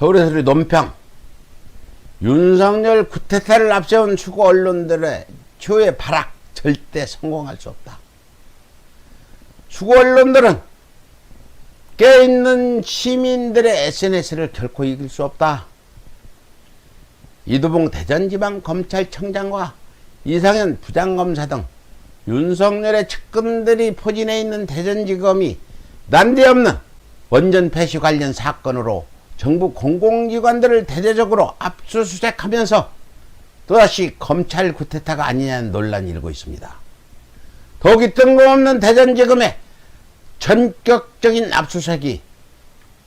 서울의 소리 논평. 윤석열 쿠데타를 앞세운 수구 언론들의 추후의 발악 절대 성공할 수 없다. 수구 언론들은 깨어있는 시민들의 SNS를 결코 이길 수 없다. 이두봉 대전지방검찰청장과 이상현 부장검사 등 윤석열의 측근들이 포진해 있는 대전지검이 난데없는 원전 폐시 관련 사건으로 정부 공공기관들을 대대적으로 압수수색하면서 또다시 검찰 쿠데타가 아니냐는 논란이 일고 있습니다. 더욱이 뜬금없는 대전지검의 전격적인 압수수색이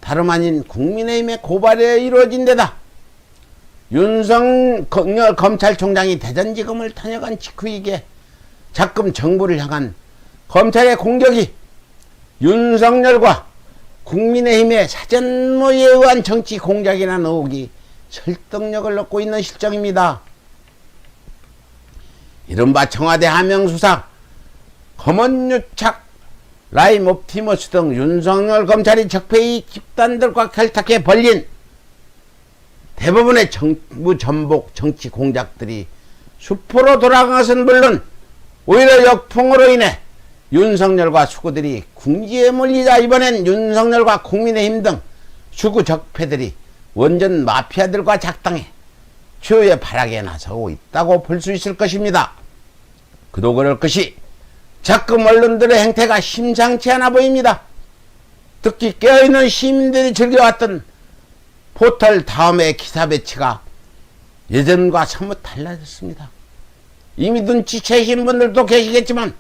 다름 아닌 국민의힘의 고발에 이루어진 데다 윤석열 검찰총장이 대전지검을 탄핵한 직후이기에 작금 정부를 향한 검찰의 공격이 윤석열과 국민의힘의 사전모의에 의한 정치 공작이라는 의혹이 설득력을 얻고 있는 실정입니다. 이른바 청와대 하명수사, 검언유착, 라임 옵티머스 등 윤석열 검찰이 적폐이익 집단들과 결탁해 벌린 대부분의 정부 전복 정치 공작들이 수포로 돌아간 것은 물론 오히려 역풍으로 인해 윤석열과 수구들이 궁지에 몰리자 이번엔 윤석열과 국민의힘 등 수구 적폐들이 원전 마피아들과 작당해 추후의 발악에 나서고 있다고 볼 수 있을 것입니다. 그도 그럴 것이 작금 언론들의 행태가 심상치 않아 보입니다. 특히 깨어있는 시민들이 즐겨왔던 포털 다음의 기사 배치가 예전과 사뭇 달라졌습니다. 이미 눈치채신 분들도 계시겠지만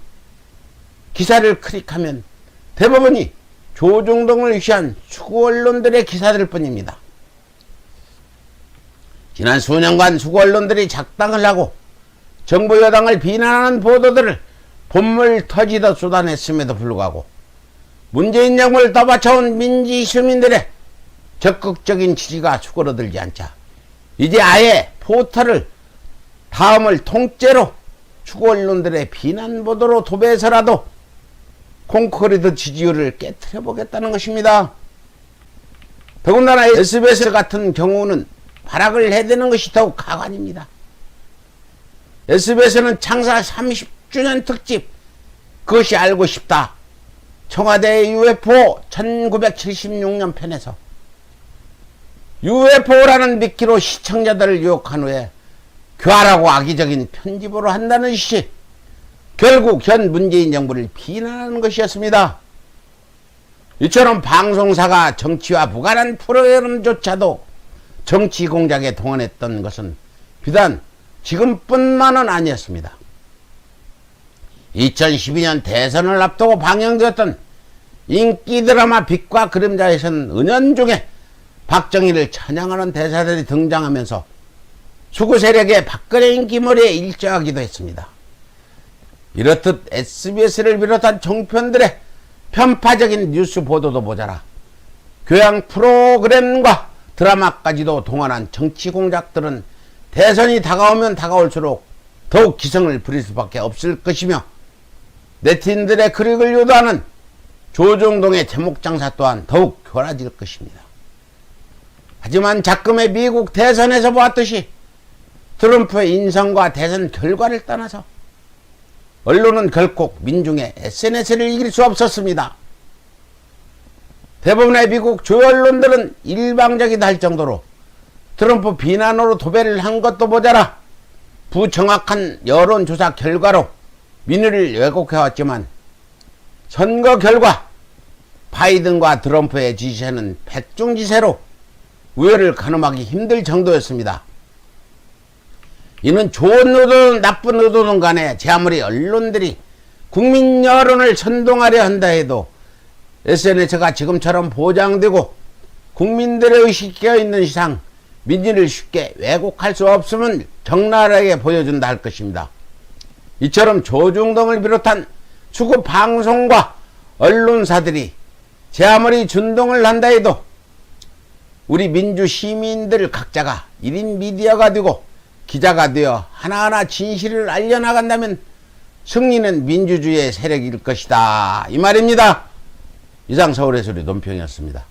기사를 클릭하면 대부분이 조중동을 위시한 수구 언론들의 기사들 뿐입니다. 지난 수년간 수구 언론들이 작당을 하고 정부 여당을 비난하는 보도들을 본물 터지듯 쏟아냈음에도 불구하고 문재인 정부를 떠받쳐온 민지 시민들의 적극적인 지지가 수그러들지 않자 이제 아예 포털을 다음을 통째로 수구 언론들의 비난 보도로 도배해서라도 콘크리트 지지율을 깨트려 보겠다는 것입니다. 더군다나 SBS 같은 경우는 발악을 해대는 것이 더욱 가관입니다. SBS는 창사 30주년 특집 그것이 알고 싶다 청와대의 UFO 1976년 편에서 UFO라는 미끼로 시청자들을 유혹한 후에 교활하고 악의적인 편집으로 한다는 것이 결국 현 문재인 정부를 비난하는 것이었습니다. 이처럼 방송사가 정치와 무관한 프로그램조차도 정치 공작에 동원했던 것은 비단 지금뿐만은 아니었습니다. 2012년 대선을 앞두고 방영되었던 인기 드라마 빛과 그림자에서는 은연중에 박정희를 찬양하는 대사들이 등장하면서 수구 세력의 박근혜 인기몰이에 일조하기도 했습니다. 이렇듯 SBS를 비롯한 종편들의 편파적인 뉴스 보도도 모자라 교양 프로그램과 드라마까지도 동원한 정치 공작들은 대선이 다가오면 다가올수록 더욱 기승을 부릴 수밖에 없을 것이며 네티즌들의 클릭을 유도하는 조중동의 제목 장사 또한 더욱 교란해질 것입니다. 하지만 작금의 미국 대선에서 보았듯이 트럼프의 인선과 대선 결과를 떠나서 언론은 결코 민중의 SNS를 이길 수 없었습니다. 대부분의 미국 주요 언론들은 일방적이다 할 정도로 트럼프 비난으로 도배를 한 것도 모자라 부정확한 여론조사 결과로 민의를 왜곡해왔지만 선거 결과 바이든과 트럼프의 지지세는 백중지세로 우열을 가늠하기 힘들 정도였습니다. 이는 좋은 의도든 나쁜 의도든 간에 제 아무리 언론들이 국민 여론을 선동하려 한다 해도 SNS가 지금처럼 보장되고 국민들의 의식이 깨어있는 이상 민의를 쉽게 왜곡할 수 없음을 적나라하게 보여준다 할 것입니다. 이처럼 조중동을 비롯한 수구 방송과 언론사들이 제 아무리 준동을 한다 해도 우리 민주 시민들 각자가 1인 미디어가 되고 기자가 되어 하나하나 진실을 알려나간다면 승리는 민주주의의 세력일 것이다 이 말입니다. 이상 서울의 소리 논평이었습니다.